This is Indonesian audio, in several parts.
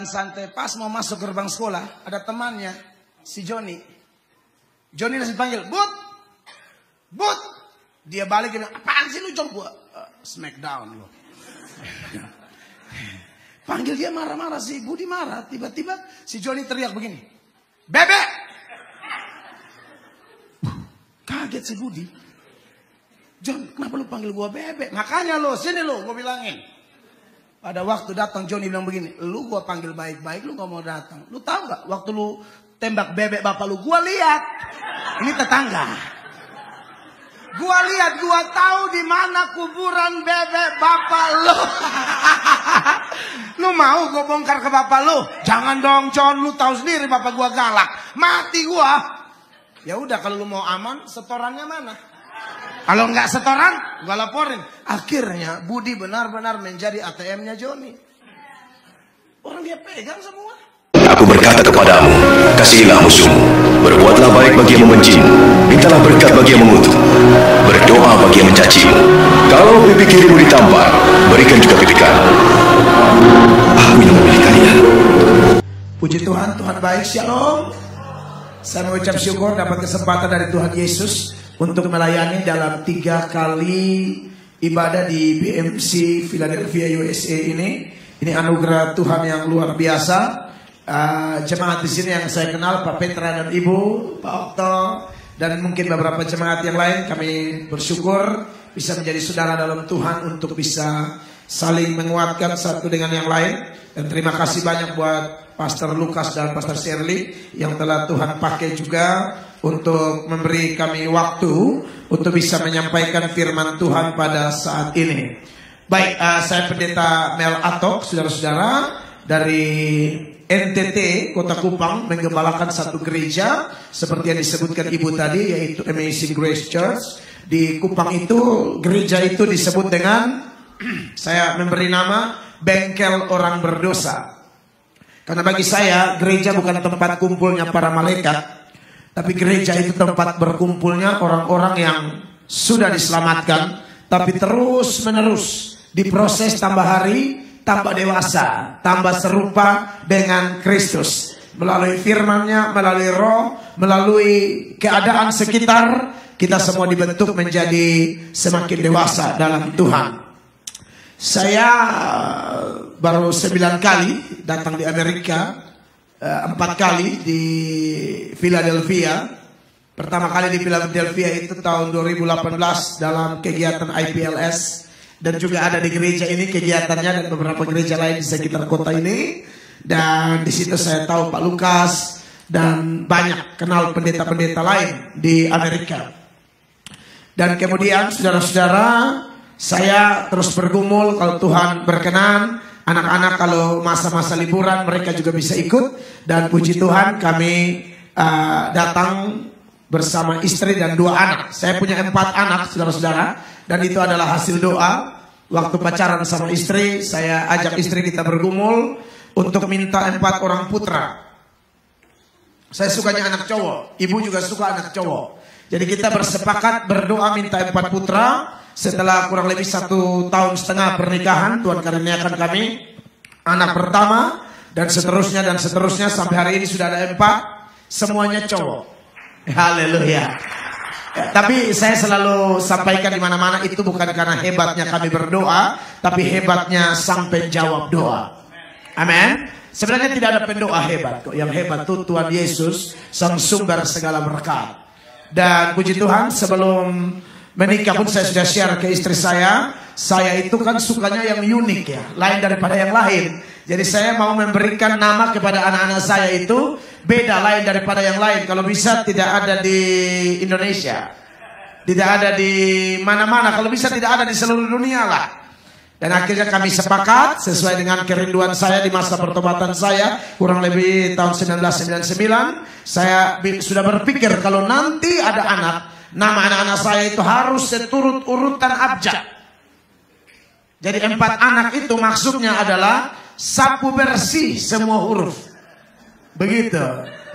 Santai, pas mau masuk gerbang sekolah, ada temannya, si Joni. Joni langsung panggil, Bud, Bud. Dia balik, dia bilang, apaan sih lu Jon? Gua smackdown lu. Panggil dia marah-marah, si Budi marah. Tiba-tiba si Joni teriak begini, Bebek. Kaget si Budi. Jon, kenapa lu panggil gua bebek? Makanya lu, sini lu, gua bilangin. Pada waktu datang Joni bilang begini, lu gua panggil baik-baik, lu gak mau datang. Lu tahu gak, waktu lu tembak bebek bapak lu, gua lihat. Ini tetangga. Gua lihat, gua tahu di mana kuburan bebek bapak lu. Lu mau gua bongkar ke bapak lu? Jangan dong, Jon, lu tahu sendiri bapak gua galak. Mati gua. Ya udah, kalau lu mau aman, setorannya mana? Kalau nggak setoran, gua laporin. Akhirnya Budi benar-benar menjadi ATM-nya Joni. Orang dia pegang semua. Aku berkata kepadamu, kasihilah musuhmu, berbuatlah baik bagi yang membencimu, mintalah berkat bagi yang mengutuk, berdoa bagi yang mencacimu. Kalau pipi kirimu ditampar, berikan juga pipi kanan. Aku yang memilih kalian. Puji Tuhan, Tuhan baik, shalom. Saya mengucap syukur dapat kesempatan dari Tuhan Yesus untuk melayani dalam 3 kali ibadah di BMC Philadelphia USA ini. Ini anugerah Tuhan yang luar biasa. Jemaat di sini yang saya kenal, Pak Petra dan Ibu, Pak Okto, dan mungkin beberapa jemaat yang lain, kami bersyukur bisa menjadi saudara dalam Tuhan untuk bisa saling menguatkan satu dengan yang lain. Dan terima kasih banyak buat Pastor Lukas dan Pastor Shirley yang telah Tuhan pakai juga untuk memberi kami waktu untuk bisa menyampaikan firman Tuhan pada saat ini. Baik, saya Pendeta Mel Atok, saudara-saudara dari NTT Kota Kupang, menggembalakan satu gereja seperti yang disebutkan Ibu tadi, yaitu Amazing Grace Church. Di Kupang itu, gereja itu disebut dengan saya memberi nama Bengkel Orang Berdosa. Karena bagi saya gereja bukan tempat kumpulnya para malaikat, tapi gereja itu tempat berkumpulnya orang-orang yang sudah diselamatkan, tapi terus menerus diproses tambah hari, tambah dewasa, tambah serupa dengan Kristus. Melalui firman-Nya, melalui roh, melalui keadaan sekitar, kita semua dibentuk menjadi semakin dewasa dalam Tuhan. Saya baru 9 kali datang di Amerika, 4 kali di Philadelphia. Pertama kali di Philadelphia itu tahun 2018 dalam kegiatan IPLS. Dan juga ada di gereja ini kegiatannya dan beberapa gereja lain di sekitar kota ini. Dan di situ saya tahu Pak Lukas dan banyak kenal pendeta-pendeta lain di Amerika. Dan kemudian saudara-saudara, saya terus bergumul kalau Tuhan berkenan. Anak-anak kalau masa-masa liburan mereka juga bisa ikut. Dan puji Tuhan kami datang bersama istri dan 2 anak. Saya punya 4 anak saudara-saudara. Dan itu adalah hasil doa. Waktu pacaran sama istri, saya ajak istri kita bergumul untuk minta 4 orang putra. Saya sukanya anak cowok, ibu juga suka anak cowok. Jadi kita bersepakat berdoa minta 4 putra. Setelah kurang lebih 1,5 tahun pernikahan, Tuhan karuniakan kami anak pertama dan seterusnya sampai hari ini sudah ada 4, semuanya cowok. Haleluya. Tapi saya selalu sampaikan di mana-mana itu bukan karena hebatnya kami berdoa, tapi hebatnya sang penjawab doa. Amin. Sebenarnya tidak ada pendoa hebat kok. Yang hebat itu Tuhan Yesus, sang sumber segala berkat. Dan puji Tuhan, sebelum menikah pun saya sudah share ke istri saya itu kan sukanya yang unik ya, lain daripada yang lain. Jadi saya mau memberikan nama kepada anak-anak saya itu beda, lain daripada yang lain. Kalau bisa tidak ada di Indonesia, tidak ada di mana-mana, kalau bisa tidak ada di seluruh dunia lah. Dan akhirnya kami sepakat sesuai dengan kerinduan saya di masa pertobatan saya kurang lebih tahun 1999. Saya sudah berpikir kalau nanti ada anak, nama anak-anak saya itu harus seturut urutan abjad. Jadi 4 anak itu maksudnya adalah sapu bersih semua huruf. Begitu.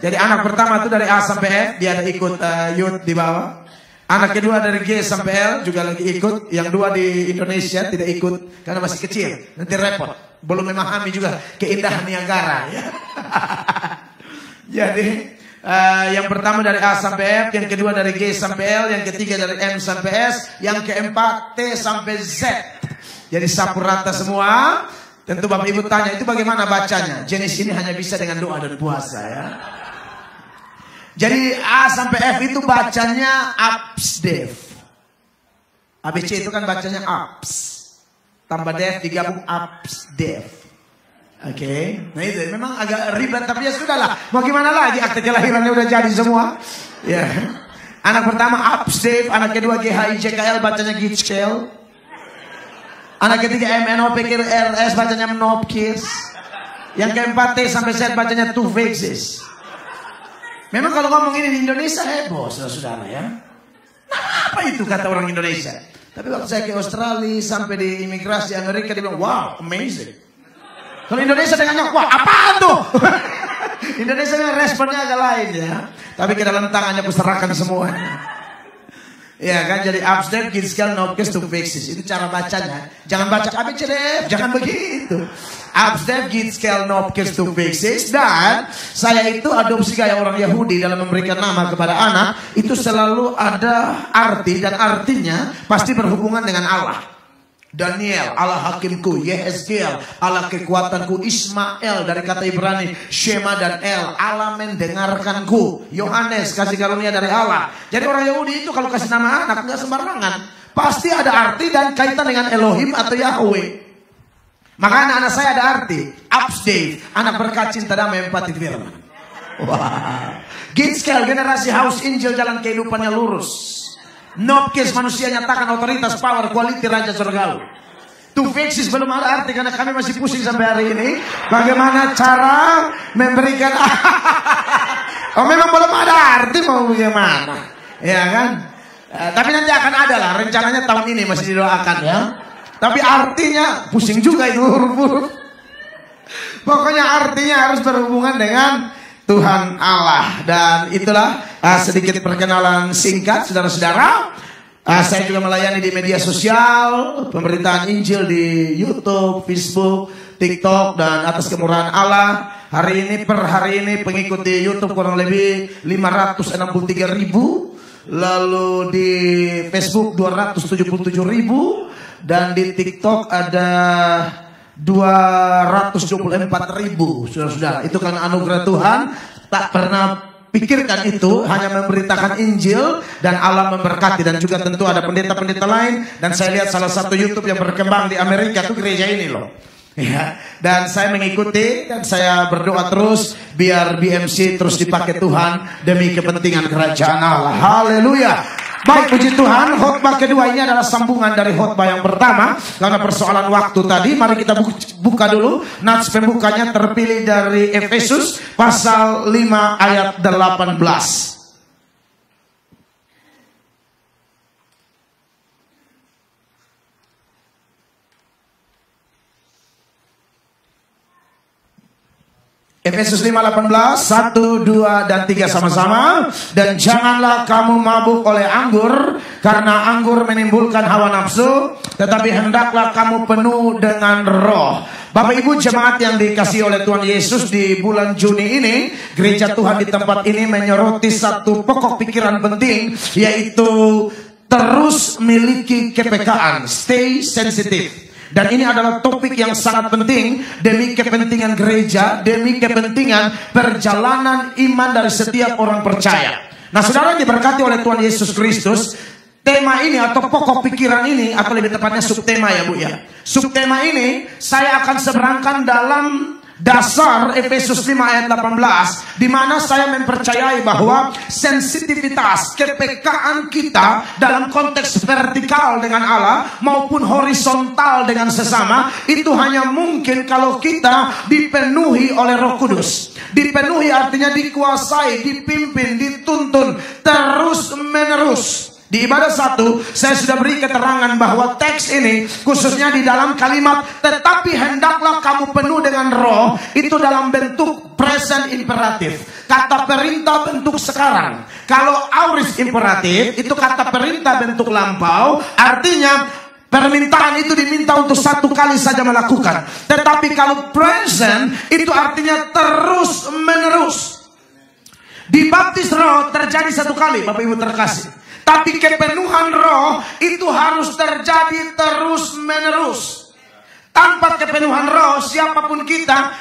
Jadi anak pertama itu dari A sampai F, dia ada ikut youth di bawah. Anak kedua dari G sampai L juga lagi ikut. Yang dua di Indonesia tidak ikut karena masih kecil. Nanti repot. Belum memahami juga keindahan Niagara. Ya. Jadi yang pertama dari A sampai F, yang kedua dari G sampai L, yang ketiga dari M sampai S, yang keempat T sampai Z. Jadi sapu rata semua. Tentu Bapak Ibu tanya, itu bagaimana bacanya? Jenis ini hanya bisa dengan doa dan puasa ya. Jadi A sampai F itu bacanya ABSDEF. ABC itu kan bacanya ABS. Tambah DEF digabung ABSDEF. Oke. Nah itu memang agak ribet tapi ya sudahlah. Mau gimana lagi, akte kelahirannya udah jadi semua. Ya. Anak pertama ABSDEF, anak kedua GHIJKL bacanya GIJKL. Anak ketiga MNOPQRS bacanya Menopkis. Yang keempat T sampai Z bacanya Tuvexis. Memang kalau ngomong ini di Indonesia heboh, saudara-saudara ya. Nah, apa itu kata orang Indonesia? Tapi waktu saya ke Australia sampai di imigrasi Amerika dia bilang, wow, amazing. Kalau Indonesia dengannya, wah apaan tuh? Indonesia responnya agak lain ya. Tapi ke dalam tangannya kuserahkan semuanya. Ya kan, jadi ABSDEF, GIJKL, Menopkis, Tuvexis. Itu cara bacanya. Jangan baca ABCDF, jangan begitu. ABSDEF, GIJKL, Menopkis, Tuvexis. Dan saya itu adopsi gaya orang Yahudi dalam memberikan nama kepada anak. Itu selalu ada arti dan artinya pasti berhubungan dengan Allah. Daniel, Allah hakimku. Yehezkiel, Allah kekuatanku. Ismael dari kata Ibrani Shema dan El, Allah mendengarkanku. Yohanes, kasih karunia dari Allah. Jadi orang Yahudi itu kalau kasih nama anak nggak sembarangan, pasti ada arti dan kaitan dengan Elohim atau Yahweh. Maka anak saya ada arti. ABSDEF, anak berkat, cinta, damai, empati, firman. Wow. GIJKL, generasi Haus Injil, jalan kehidupannya lurus. Menopkis, manusia nyatakan otoritas, power, quality, raja surgawi. Tuvexis belum ada arti karena kami masih pusing sampai hari ini. Bagaimana cara memberikan oh memang belum ada arti, mau bagaimana? Ya kan? Tapi nanti akan ada lah, rencananya tahun ini masih didoakan ya. Tapi artinya pusing juga itu huruf-huruf. Pokoknya artinya harus berhubungan dengan Tuhan Allah. Dan itulah sedikit perkenalan singkat saudara-saudara. Saya juga melayani di media sosial, pemberitaan Injil di YouTube, Facebook, TikTok, dan atas kemurahan Allah. Hari ini per hari ini pengikut di YouTube kurang lebih 563.000. Lalu di Facebook 277.000. Dan di TikTok ada 224.000, saudara-saudara. Itu karena anugerah Tuhan. Tak pernah pikirkan itu, hanya memberitakan Injil dan Allah memberkati. Dan juga tentu ada pendeta-pendeta lain. Dan saya lihat salah satu YouTube yang berkembang di Amerika itu gereja ini loh. Ya. Dan saya mengikuti dan saya berdoa terus biar BMC terus dipakai Tuhan demi kepentingan kerajaan Allah. Haleluya. Baik, puji Tuhan, khotbah kedua ini adalah sambungan dari khotbah yang pertama. Karena persoalan waktu tadi, mari kita buka dulu. Nats pembukanya terpilih dari Efesus pasal 5 ayat 18. Efesus 5:18, 1, 2, dan 3 sama-sama. Dan janganlah kamu mabuk oleh anggur, karena anggur menimbulkan hawa nafsu, tetapi hendaklah kamu penuh dengan roh. Bapak Ibu jemaat yang dikasihi oleh Tuhan Yesus, di bulan Juni ini, gereja Tuhan di tempat ini menyoroti satu pokok pikiran penting, yaitu terus miliki kepekaan, stay sensitive. Dan ini adalah topik yang sangat penting demi kepentingan gereja, demi kepentingan perjalanan iman dari setiap orang percaya. Nah, saudara diberkati oleh Tuhan Yesus Kristus, tema ini atau pokok pikiran ini, atau lebih tepatnya subtema ya Bu ya. Subtema ini saya akan seberangkan dalam dasar Efesus 5 ayat 18, di mana saya mempercayai bahwa sensitivitas, kepekaan kita dalam konteks vertikal dengan Allah maupun horizontal dengan sesama itu hanya mungkin kalau kita dipenuhi oleh Roh Kudus. Dipenuhi artinya dikuasai, dipimpin, dituntun terus menerus. Di ibadah 1, saya sudah beri keterangan bahwa teks ini khususnya di dalam kalimat tetapi hendaklah kamu penuh dengan roh, itu dalam bentuk present imperatif. Kata perintah bentuk sekarang. Kalau aorist imperatif, itu kata perintah bentuk lampau, artinya permintaan itu diminta untuk satu kali saja melakukan. Tetapi kalau present, itu artinya terus menerus. Dibaptis roh terjadi satu kali, Bapak Ibu terkasih. Tapi kepenuhan roh itu harus terjadi terus menerus. Tanpa kepenuhan roh, siapapun kita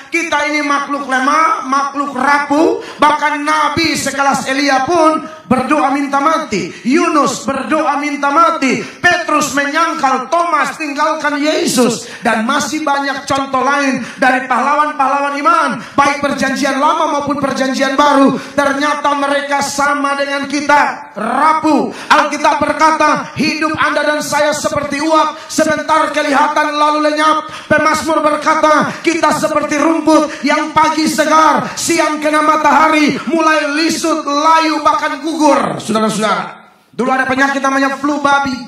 ini makhluk lemah, makhluk rapuh. Bahkan Nabi sekelas Elia pun berdoa minta mati. Yunus berdoa minta mati. Petrus menyangkal, Thomas tinggalkan Yesus. Dan masih banyak contoh lain dari pahlawan-pahlawan iman, baik perjanjian lama maupun perjanjian baru. Ternyata mereka sama dengan kita, rapuh. Alkitab berkata, hidup Anda dan saya seperti uap, sebentar kelihatan lalu lenyap. Pemazmur berkata, kita seperti rumput yang pagi segar, siang kena matahari, mulai lisut, layu, bahkan gugur. Saudara-saudara, dulu ada penyakit namanya flu babi.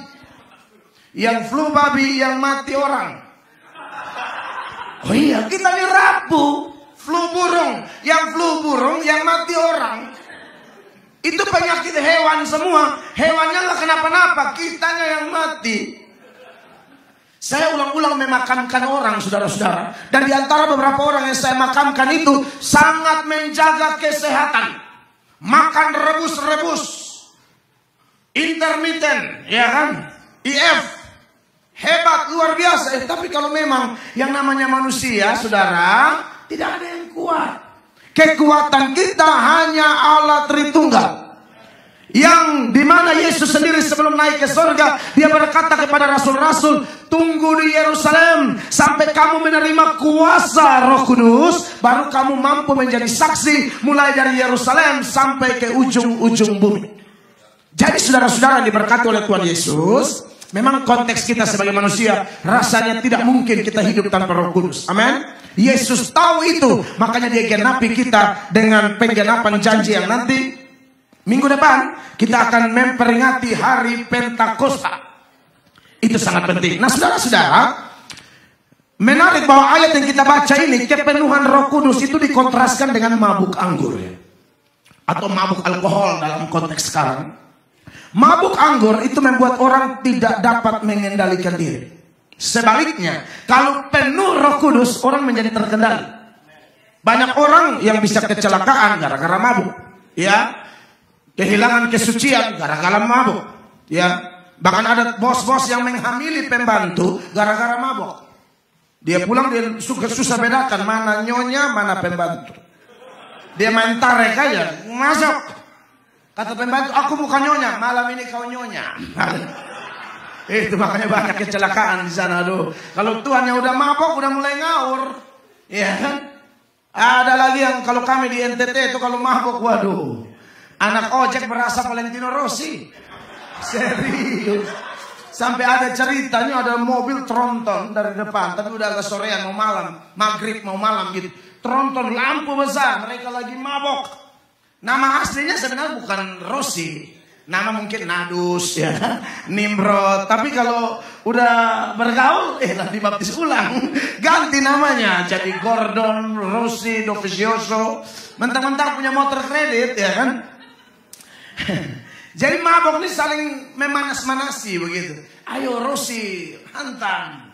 Yang flu babi yang mati orang. Oh iya, kita ini rapuh. Flu burung, yang mati orang. Itu penyakit hewan semua. Hewannya nggak kenapa-napa, kitanya yang mati. Saya ulang-ulang memakamkan orang, saudara-saudara. Dan di antara beberapa orang yang saya makamkan itu sangat menjaga kesehatan. Makan rebus-rebus, intermittent, ya kan? IF, hebat, luar biasa. Tapi kalau memang yang namanya manusia, saudara, tidak ada yang kuat. Kekuatan kita hanya Allah Tritunggal. Yang dimana Yesus sendiri sebelum naik ke surga, dia berkata kepada rasul-rasul, tunggu di Yerusalem sampai kamu menerima kuasa Roh Kudus, baru kamu mampu menjadi saksi mulai dari Yerusalem sampai ke ujung-ujung bumi. Jadi saudara-saudara yang diberkati oleh Tuhan Yesus, memang konteks kita sebagai manusia rasanya tidak mungkin kita hidup tanpa Roh Kudus. Amin. Yesus tahu itu, makanya dia genapi kita dengan penggenapan janji yang nanti minggu depan kita akan memperingati hari Pentakosta. Itu sangat penting. Nah saudara-saudara, menarik bahwa ayat yang kita baca ini, kepenuhan Roh Kudus itu dikontraskan dengan mabuk anggur, ya, atau mabuk alkohol dalam konteks sekarang. Mabuk anggur itu membuat orang tidak dapat mengendalikan diri. Sebaliknya, kalau penuh Roh Kudus, orang menjadi terkendali. Banyak orang yang bisa kecelakaan gara-gara mabuk, ya. Kehilangan kesucian gara-gara mabuk, ya. Bahkan ada bos-bos yang menghamili pembantu gara-gara mabuk. Dia pulang, dia susah bedakan mana nyonya, mana pembantu. Dia main tarik aja, masuk. Kata pembantu, aku bukan nyonya, malam ini kau nyonya. Itu makanya banyak kecelakaan di sana, aduh. Kalau Tuhan yang udah mabuk, udah mulai ngawur, ya kan? Ada lagi yang kalau kami di NTT itu kalau mabuk, waduh. Anak ojek berasa Valentino Rossi. Serius. Sampai ada ceritanya, ada mobil tronton dari depan, tapi udah agak sorean, mau malam, maghrib mau malam gitu. Tronton, lampu besar, mereka lagi mabok. Nama aslinya sebenarnya bukan Rossi. Nama mungkin Nadus, ya, Nimrod. Tapi kalau udah bergaul, lah dibaptis ulang. Ganti namanya, jadi Gordon, Rossi, Dovizioso. Mentang-mentang punya motor kredit, ya kan? Jadi mabok ini saling memanas-manasi begitu. Ayo Rossi, hantam.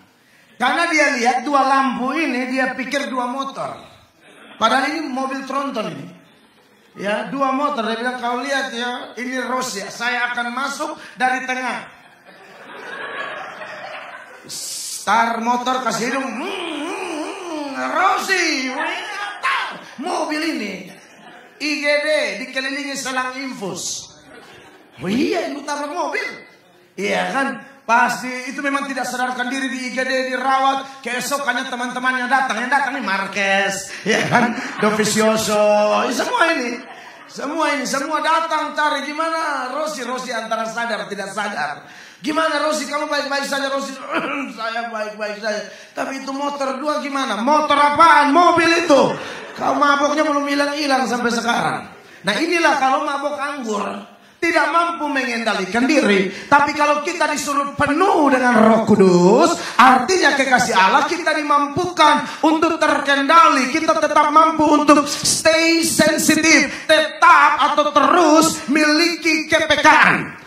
Karena dia lihat dua lampu ini, dia pikir dua motor. Padahal ini mobil tronton ini. Ya, dua motor. Dia bilang, kau lihat ya, ini Rossi, saya akan masuk dari tengah. Star motor kasih hidung. Rossi, mobil ini IGD dikelilingi selang infus. Oh iya, itu tabrak mobil. Iya kan? Pasti itu memang tidak sadarkan diri di IGD, dirawat. Keesokannya teman-temannya datang. Yang datang nih Marquez, ya kan? Dovizioso, semua datang cari gimana Rossi antara sadar tidak sadar. Gimana Rossi, kamu baik-baik saja Rossi? Saya baik-baik saja. Tapi itu motor dua gimana? Motor apaan? Mobil itu. Kau maboknya belum hilang-hilang sampai sekarang. Nah inilah kalau mabok anggur. tidak mampu mengendalikan diri. Tapi kalau kita disuruh penuh dengan Roh Kudus, artinya kekasih Allah kita dimampukan untuk terkendali. Kita tetap mampu untuk stay sensitif, tetap atau terus miliki kepekaan.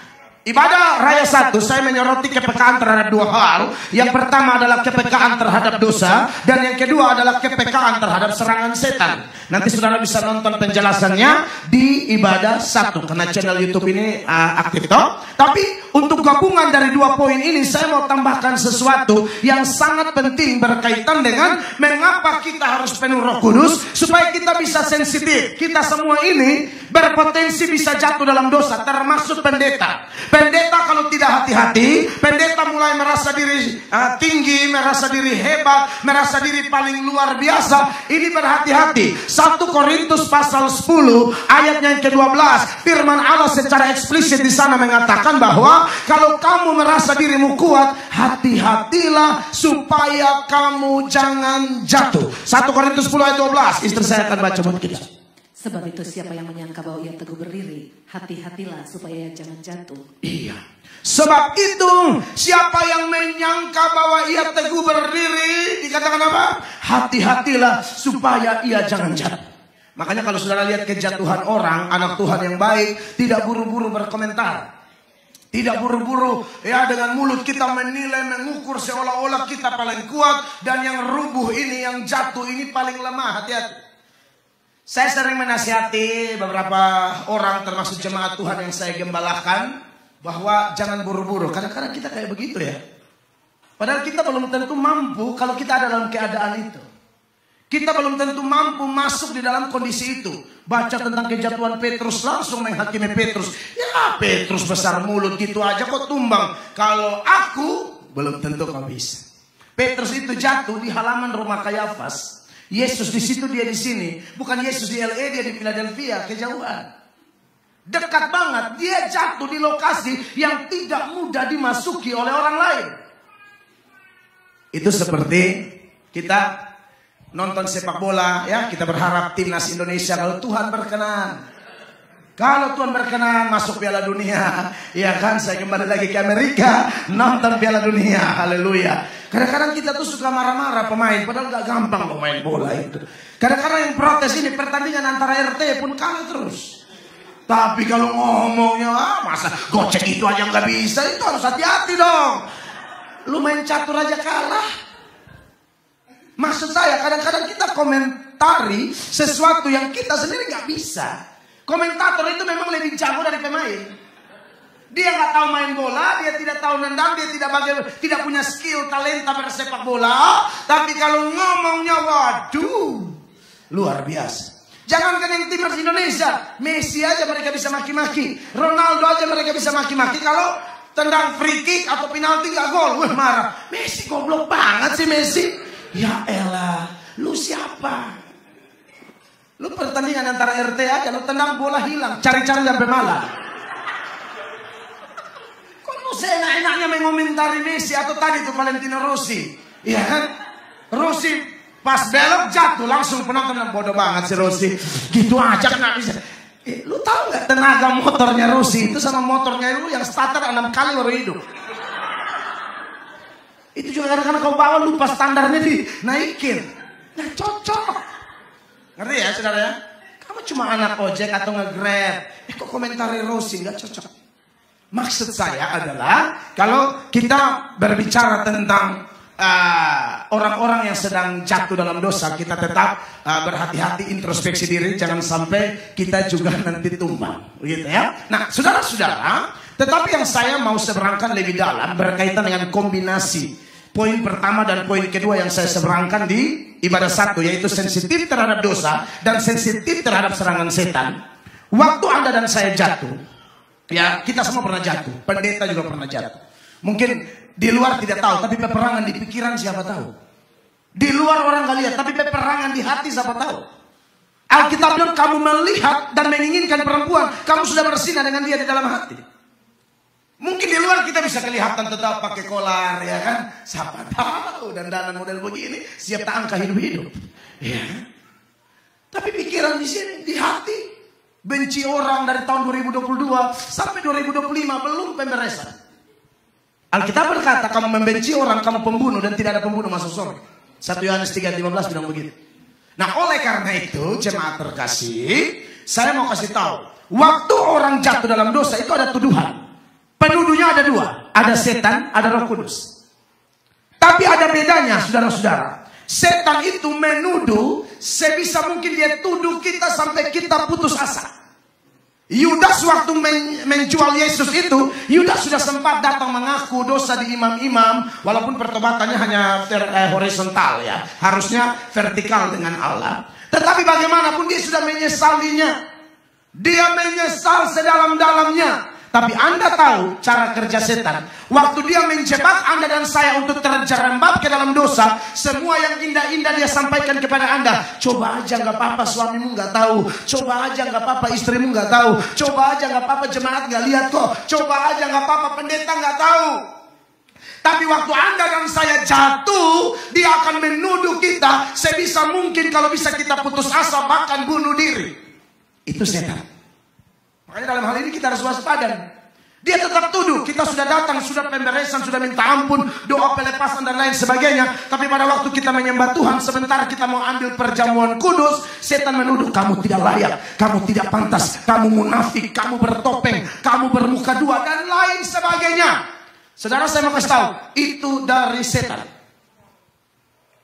Ibadah Raya 1 saya menyoroti kepekaan terhadap dua hal. Yang pertama adalah kepekaan terhadap dosa, dan yang kedua adalah kepekaan terhadap serangan setan. Nanti saudara bisa nonton penjelasannya di Ibadah 1 karena channel YouTube ini aktif toh. Tapi untuk gabungan dari dua poin ini saya mau tambahkan sesuatu yang sangat penting berkaitan dengan mengapa kita harus penuh Roh Kudus, supaya kita bisa sensitif. Kita semua ini berpotensi bisa jatuh dalam dosa, termasuk pendeta. Pendeta kalau tidak hati-hati, pendeta mulai merasa diri tinggi, merasa diri hebat, merasa diri paling luar biasa. Ini berhati-hati. 1 Korintus pasal 10 ayat yang ke-12, firman Allah secara eksplisit di sana mengatakan bahwa kalau kamu merasa dirimu kuat, hati-hatilah supaya kamu jangan jatuh. 1 Korintus 10 ayat 12. Istri saya akan baca buat kita. Sebab itu siapa yang menyangka bahwa ia teguh berdiri, hati-hatilah supaya ia jangan jatuh. Iya. Sebab itu siapa yang menyangka bahwa ia teguh berdiri, dikatakan apa? Hati-hatilah supaya ia jangan jatuh. Makanya kalau saudara lihat kejatuhan orang, anak Tuhan yang baik, tidak buru-buru berkomentar. Tidak buru-buru ya dengan mulut kita menilai, mengukur seolah-olah kita paling kuat, dan yang rubuh ini, yang jatuh ini paling lemah. Hati-hati. Saya sering menasihati beberapa orang termasuk jemaat Tuhan yang saya gembalakan bahwa jangan buru-buru. Kadang-kadang kita kayak begitu ya. Padahal kita belum tentu mampu kalau kita ada dalam keadaan itu. Kita belum tentu mampu masuk di dalam kondisi itu. Baca tentang kejatuhan Petrus langsung menghakimi Petrus. Ya Petrus besar mulut gitu aja kok tumbang. Kalau aku belum tentu kau bisa. Petrus itu jatuh di halaman rumah Kayafas. Yesus di situ, dia di sini. Bukan Yesus di LA, dia di Philadelphia, kejauhan. Dekat banget, dia jatuh di lokasi yang tidak mudah dimasuki oleh orang lain. Itu seperti kita nonton sepak bola ya, kita berharap timnas Indonesia kalau Tuhan berkenan. Kalau Tuhan berkenan masuk Piala Dunia, ya kan, saya kembali lagi ke Amerika nonton Piala Dunia, haleluya. Kadang-kadang kita tuh suka marah-marah pemain, padahal gak gampang pemain bola itu. Kadang-kadang yang protes ini pertandingan antara RT pun kalah terus. Tapi kalau ngomongnya, masa gocek itu aja gak bisa, itu harus hati-hati dong. Lu main catur aja kalah. Maksud saya kadang-kadang kita komentari sesuatu yang kita sendiri gak bisa. Komentator itu memang lebih jago dari pemain. Dia nggak tahu main bola, dia tidak tahu nendang, dia tidak punya skill, talenta bersepak bola. Tapi kalau ngomongnya, waduh, luar biasa. Jangankan yang timnas Indonesia, Messi aja mereka bisa maki-maki, Ronaldo aja mereka bisa maki-maki. Kalau tendang free kick atau penalti nggak gol, wah marah. Messi goblok banget sih Messi. Ya elah, lu siapa? Lu pertandingan antara RT aja, lu tendang bola hilang, cari-cari sampai malam. Kok lu seenak-enaknya mengomentari Messi atau tadi tuh Valentino Rossi? Iya kan? Rossi pas belok jatuh langsung penonton bodoh banget si Rossi. Gitu aja nggak bisa. Lu tahu nggak tenaga motornya Rossi itu sama motornya lu yang starter 6 kali baru hidup. Itu juga karena kau bawa lupa standarnya dinaikin. Nah cocok. Ngerti ya saudara ya? Kamu cuma anak ojek atau nge-grab. Kok komentari Rossi nggak cocok. Maksud saya adalah kalau kita berbicara tentang orang-orang yang sedang jatuh dalam dosa, kita tetap berhati-hati, introspeksi diri, jangan sampai kita juga nanti tumbang, gitu ya. Nah, saudara-saudara, tetapi yang saya mau seberangkan lebih dalam berkaitan dengan kombinasi poin pertama dan poin kedua yang saya seberangkan di Ibadah 1, yaitu sensitif terhadap dosa dan sensitif terhadap serangan setan. Waktu Anda dan saya jatuh, ya kita semua pernah jatuh, pendeta juga pernah jatuh. Mungkin di luar tidak tahu, tapi peperangan di pikiran siapa tahu. Di luar orang gak lihat, tapi peperangan di hati siapa tahu. Alkitab bilang kamu melihat dan menginginkan perempuan, kamu sudah bersinah dengan dia di dalam hati. Mungkin di luar kita bisa kelihatan tetap pakai kolar, ya kan? Siapa tahu dandanan model begini siap tak angka hidup-hidup. Ya. Tapi pikiran di sini, di hati, Benci orang dari tahun 2022 sampai 2025 belum pemberesan. Alkitab berkata kamu membenci orang, kamu pembunuh dan tidak ada pembunuh masuk surga. 1 Yohanes 3:15 bilang begitu. Nah oleh karena itu jemaat terkasih, saya mau kasih tahu. Waktu orang jatuh dalam dosa itu ada tuduhan. Penuduhnya ada dua. Ada setan, ada Roh Kudus. Tapi ada bedanya saudara-saudara. Setan itu menuduh sebisa mungkin dia tuduh kita sampai kita putus asa. Yudas waktu menjual Yesus itu, Yudas sudah sempat datang mengaku dosa di imam-imam, walaupun pertobatannya hanya horizontal ya, harusnya vertikal dengan Allah. Tetapi bagaimanapun dia sudah menyesalinya. Dia menyesal sedalam-dalamnya. Tapi Anda tahu cara kerja setan. Waktu dia menjebak Anda dan saya untuk terjerembab ke dalam dosa, semua yang indah-indah dia sampaikan kepada Anda. Coba aja nggak apa-apa suamimu nggak tahu. Coba aja nggak apa-apa istrimu nggak tahu. Coba aja nggak apa-apa jemaat nggak lihat kok. Coba aja nggak apa-apa pendeta nggak tahu. Tapi waktu Anda dan saya jatuh, dia akan menuduh kita sebisa mungkin kalau bisa kita putus asa bahkan bunuh diri. Itu setan. Makanya dalam hal ini kita harus waspada. Dia tetap tuduh, kita sudah datang, sudah pemberesan, sudah minta ampun, doa pelepasan dan lain sebagainya. Tapi pada waktu kita menyembah Tuhan, sebentar kita mau ambil perjamuan kudus, setan menuduh kamu tidak layak, kamu tidak pantas, kamu munafik, kamu bertopeng, kamu bermuka dua dan lain sebagainya. Saudara saya mau kasih tahu, itu dari setan.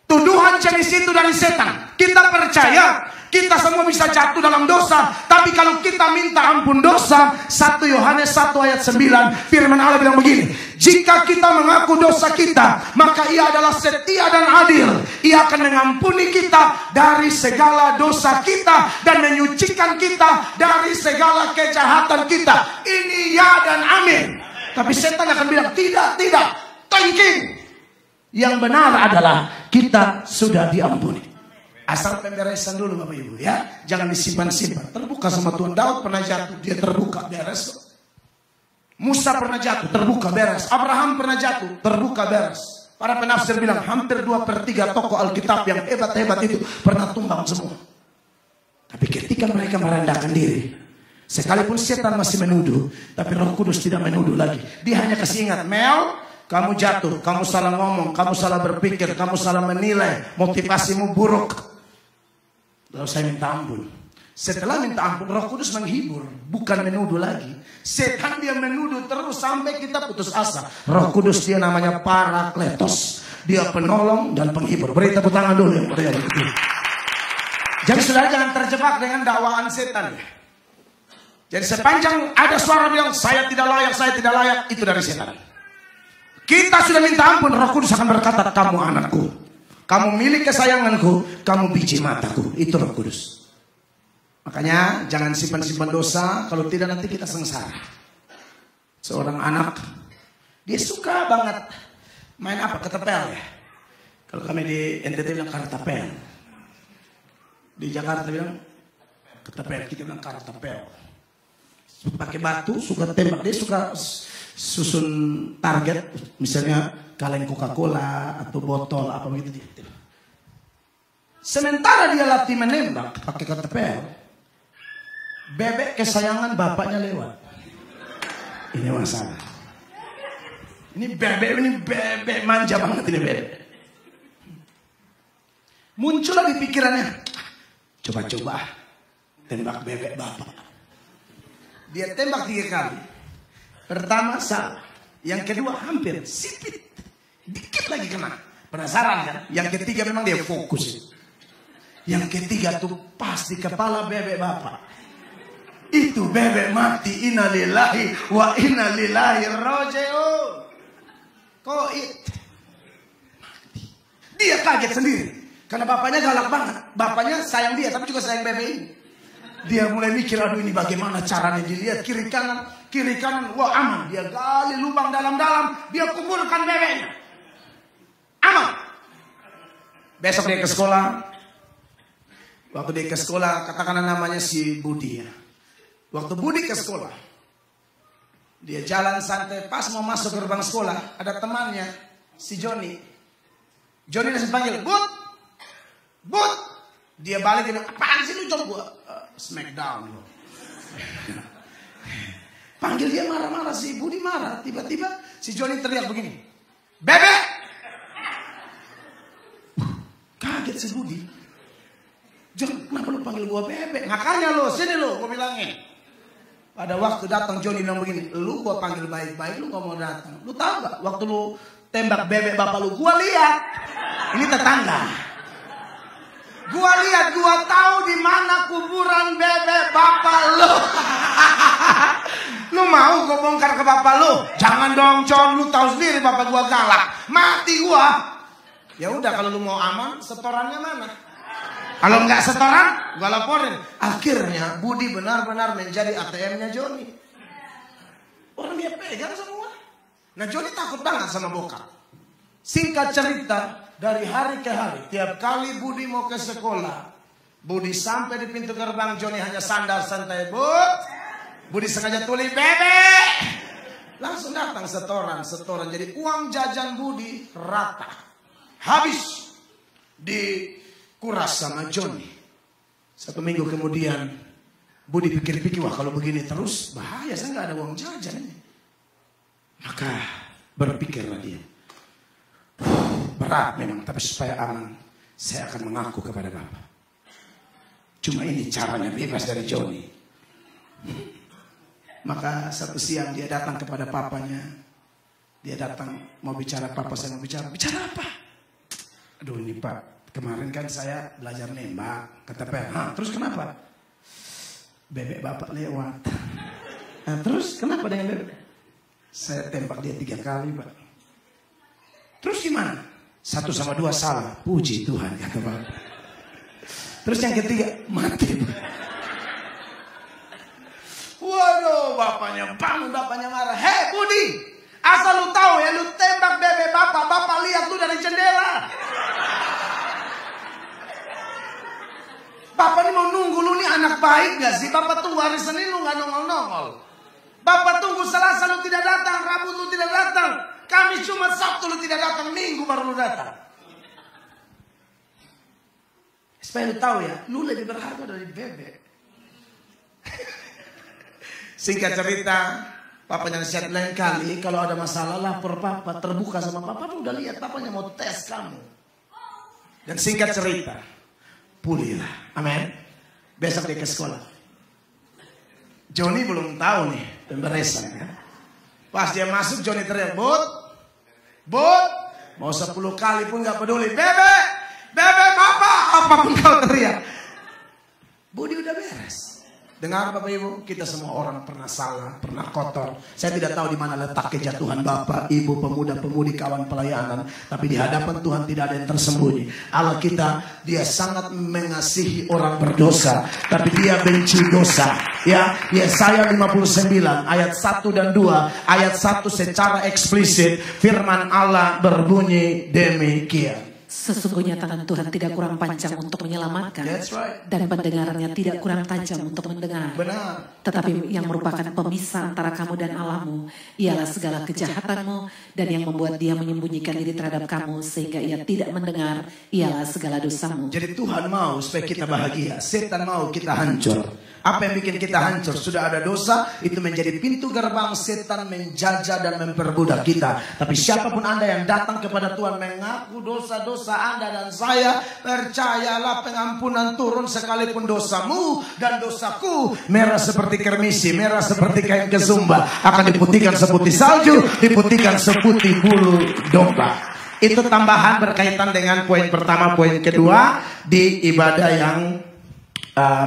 Tuduhan jenis itu dari setan. Kita percaya kita semua bisa jatuh dalam dosa, tapi kalau kita minta ampun dosa, 1 Yohanes 1 ayat 9, firman Allah bilang begini, jika kita mengaku dosa kita, maka ia adalah setia dan adil. Ia akan mengampuni kita dari segala dosa kita dan menyucikan kita dari segala kejahatan kita. Ini ya dan amin. Tapi setan akan bilang tidak, thinking. Yang benar adalah kita sudah diampuni. Asal pemberesan dulu Bapak Ibu ya. Jangan disimpan-simpan. Terbuka sama Tuhan. Daud pernah jatuh, dia terbuka, beres. Musa pernah jatuh, terbuka, beres. Abraham pernah jatuh, terbuka, beres. Para penafsir bilang hampir 2/3 tokoh Alkitab yang hebat-hebat itu pernah tumbang semua. Tapi ketika mereka merendahkan diri, sekalipun setan masih menuduh, tapi Roh Kudus tidak menuduh lagi. Dia hanya kasih ingat, Mel, kamu jatuh, kamu salah ngomong, kamu salah berpikir, kamu salah menilai, motivasimu buruk. Lalu saya minta ampun. Setelah minta ampun, Roh Kudus menghibur, bukan menuduh lagi. Setan dia menuduh terus sampai kita putus asa. Roh Kudus dia namanya Parakletos. Dia penolong dan penghibur. Beri tepuk tangan dulu yang berikan itu. Jadi saudara jangan terjebak dengan dakwaan setan. Jadi sepanjang ada suara bilang saya tidak layak, itu dari setan. Kita sudah minta ampun, Roh Kudus akan berkata, kamu anakku, kamu milik kesayanganku, kamu biji mataku. Itu Roh Kudus. Makanya jangan simpan-simpan dosa, kalau tidak nanti kita sengsara. Seorang anak, dia suka banget main apa? Ketapel ya. Kalau kami di NTT bilang kartapel. Di Jakarta bilang ketapel, kita bilang kartapel. Pakai batu, suka tembak, dia suka susun target, misalnya kaleng Coca-Cola atau botol apa begitu. Sementara dia latih menembak pakai ketapel, bebek kesayangan bapaknya lewat. Ini masalah. Ini bebek manja banget ini bebek. Muncul lagi pikirannya, coba tembak bebek bapak. Dia tembak 3 kali. Pertama salah, yang kedua hampir sipit, dikit lagi kena. Penasaran kan? Yang ketiga memang dia fokus. Yang ketiga tuh pasti kepala bebek bapak. Itu bebek mati. Innalillahi wa innalillahi raji'un. Mati. Dia kaget sendiri karena bapaknya galak banget. Bapaknya sayang dia tapi juga sayang bebek ini. Dia mulai mikir, aduh ini bagaimana caranya dilihat kiri kanan, wah aman. Dia gali lubang dalam-dalam, dia kumpulkan bebeknya. Aman. Besok dia ke sekolah. Waktu dia ke sekolah, katakanlah namanya si Budi ya. Waktu Budi ke sekolah, dia jalan santai, pas mau masuk gerbang sekolah, ada temannya, si Joni. Joni langsung panggil, Bud. Dia balik, dia bilang, apaan sih lu coba? Smackdown. Panggil dia marah-marah, si Budi marah. Tiba-tiba si Joni teriak begini, "Bebek!" Kaget si Budi. "Jon, kenapa lu panggil gua bebek?" "Makanya lu, sini lu, gua bilangin." Pada waktu datang Joni bilang begini, "Lu gua panggil baik-baik, lu gak mau datang. Lu tahu gak, waktu lu tembak bebek bapak lu, gua lihat. Ini tetangga. Gua lihat, gua tahu di mana kuburan bebek bapak lu." "Lu mau gua bongkar ke bapak lu?" "Jangan dong, Con, lu tahu sendiri bapak gua galak. Mati gua." "Ya udah, kalau lu mau aman, setorannya mana?" "Kalau nggak setoran, gua laporin." Akhirnya Budi benar-benar menjadi ATM-nya Joni. Orang dia pegang semua. Nah, Joni takut banget sama bokap. Singkat cerita, dari hari ke hari, tiap kali Budi mau ke sekolah, Budi sampai di pintu gerbang, Joni hanya sandal santai, Budi sengaja tulis "bebek", langsung datang setoran. Jadi uang jajan Budi rata, habis dikuras sama Joni. 1 minggu kemudian Budi pikir-pikir, wah kalau begini terus bahaya, saya nggak ada uang jajan. Maka berpikirlah dia, berat memang, tapi supaya aman, saya akan mengaku kepada Bapak. Cuma ini caranya bebas dari Joni. Maka satu siang dia datang kepada papanya. Dia datang mau bicara, "Papa, saya mau bicara." "Bicara apa?" "Aduh ini Pak, kemarin kan saya belajar nembak." Kata Pak, "Terus kenapa?" "Bebek Bapak lewat." "Nah, terus kenapa dengan bebek?" "Saya tembak dia 3 kali Pak." "Terus gimana?" 1 sama 2 salah." "Puji Tuhan," kata Bapak. "Terus yang ketiga mati." Waduh, bapaknya bangun, bapaknya marah. "Hei Budi, asal lu tahu ya, lu tembak bebek Bapak, Bapak lihat lu dari jendela. Bapak ini mau nunggu lu nih, anak baik gak sih? Bapak tunggu hari Senin lu gak nongol-nongol. Bapak tunggu Selasa lu tidak datang, Rabu lu tidak datang, Kamis, Jumat, Sabtu lu tidak datang, Minggu baru lu datang. Supaya lu tahu ya, lu lebih berharga dari bebek." Singkat cerita, papanya nasihat, lain kali kalau ada masalah lapor Papa, terbuka sama Papa. Udah lihat papanya mau tes kamu. Dan singkat cerita, pulihlah. Amin. Besok dia ke sekolah. Joni belum tahu nih pemberesan ya. Pas dia masuk, Joni teriak, "Bud, mau 10 kali pun gak peduli, bebek Papa," apapun kau teriak. Budi udah beres. Dengar Bapak Ibu, kita semua orang pernah salah, pernah kotor. Saya tidak tahu di mana letak kejatuhan Bapak, Ibu, pemuda-pemudi, kawan pelayanan. Tapi di hadapan Tuhan tidak ada yang tersembunyi. Allah kita, Dia sangat mengasihi orang berdosa, tapi Dia benci dosa. Ya, Yesaya 59 ayat 1 dan 2. Ayat 1 secara eksplisit firman Allah berbunyi demikian. Sesungguhnya tangan Tuhan tidak kurang panjang untuk menyelamatkan, dan pendengarannya tidak kurang tajam untuk mendengar. Benar. Tetapi yang merupakan pemisah antara kamu dan Allahmu ialah segala kejahatanmu, dan yang membuat Dia menyembunyikan diri terhadap kamu sehingga Ia tidak mendengar ialah segala dosamu. Jadi Tuhan mau supaya kita bahagia, setan mau kita hancur. Apa yang bikin kita hancur? Sudah ada dosa, itu menjadi pintu gerbang setan menjajah dan memperbudak kita. Tapi siapapun Anda yang datang kepada Tuhan mengaku dosa-dosa Anda dan saya, percayalah pengampunan turun sekalipun dosamu dan dosaku merah seperti kermisi, merah seperti kain kesumba, akan diputihkan seputih salju, diputihkan seputih bulu domba. Itu tambahan berkaitan dengan poin pertama, poin kedua di ibadah yang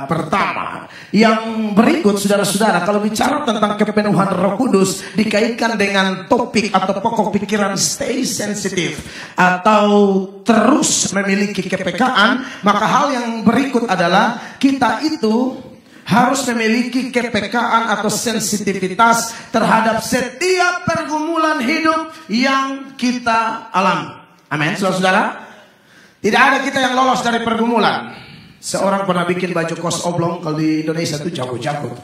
pertama. Yang berikut, saudara-saudara, kalau bicara tentang kepenuhan Roh Kudus dikaitkan dengan topik atau pokok pikiran stay sensitive atau terus memiliki kepekaan, maka hal yang berikut adalah kita itu harus memiliki kepekaan atau sensitivitas terhadap setiap pergumulan hidup yang kita alami. Amin, saudara-saudara. Tidak ada kita yang lolos dari pergumulan. Seorang pernah bikin baju kos oblong, kalau di Indonesia itu jago-jago.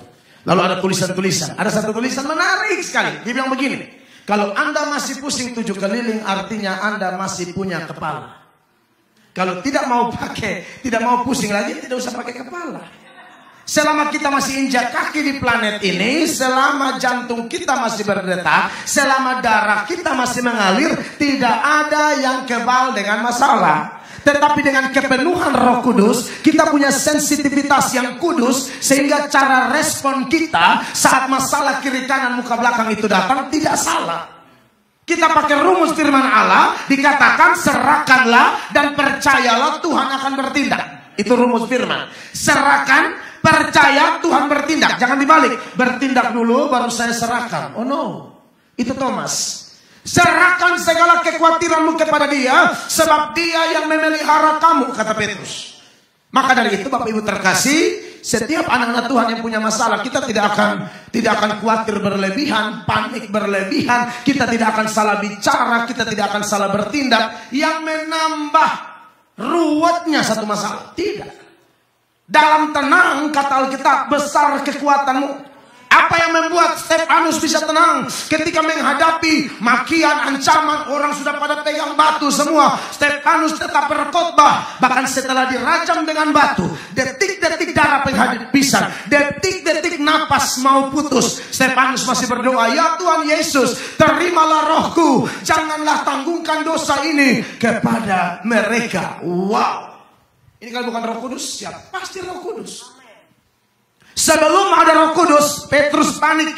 Lalu ada tulisan-tulisan. Ada satu tulisan menarik sekali. Dia bilang begini, kalau Anda masih pusing 7 keliling, artinya Anda masih punya kepala. Kalau tidak mau pusing lagi, tidak usah pakai kepala. selama kita masih injak kaki di planet ini, selama jantung kita masih berdetak, selama darah kita masih mengalir, tidak ada yang kebal dengan masalah. Tetapi dengan kepenuhan Roh Kudus, kita punya sensitivitas yang kudus, sehingga cara respon kita saat masalah kiri kanan muka belakang itu datang tidak salah. Kita pakai rumus firman Allah, dikatakan serahkanlah dan percayalah Tuhan akan bertindak. Itu rumus firman. Serahkan, percaya, Tuhan bertindak. Jangan dibalik. Bertindak dulu baru saya serahkan. Oh no. Itu Thomas. Serahkan segala kekhawatiranmu kepada Dia, sebab Dia yang memelihara kamu, kata Petrus. Maka dari itu Bapak Ibu terkasih, setiap anak-anak Tuhan yang punya masalah, kita tidak akan khawatir berlebihan, panik berlebihan, kita tidak akan salah bicara, kita tidak akan salah bertindak yang menambah ruwetnya satu masalah. Tidak. Dalam tenang, kata Alkitab, besar kekuatanmu. Apa yang membuat Stefanus bisa tenang ketika menghadapi makian, ancaman, orang sudah pada pegang batu semua, Stefanus tetap berkhotbah. Bahkan setelah dirajam dengan batu, detik-detik darah penghabisan, detik-detik napas mau putus, Stefanus masih berdoa, ya Tuhan Yesus, terimalah rohku, janganlah tanggungkan dosa ini kepada mereka. Wow. Ini kalau bukan Roh Kudus, ya pasti Roh Kudus. Sebelum ada Roh Kudus, Petrus panik,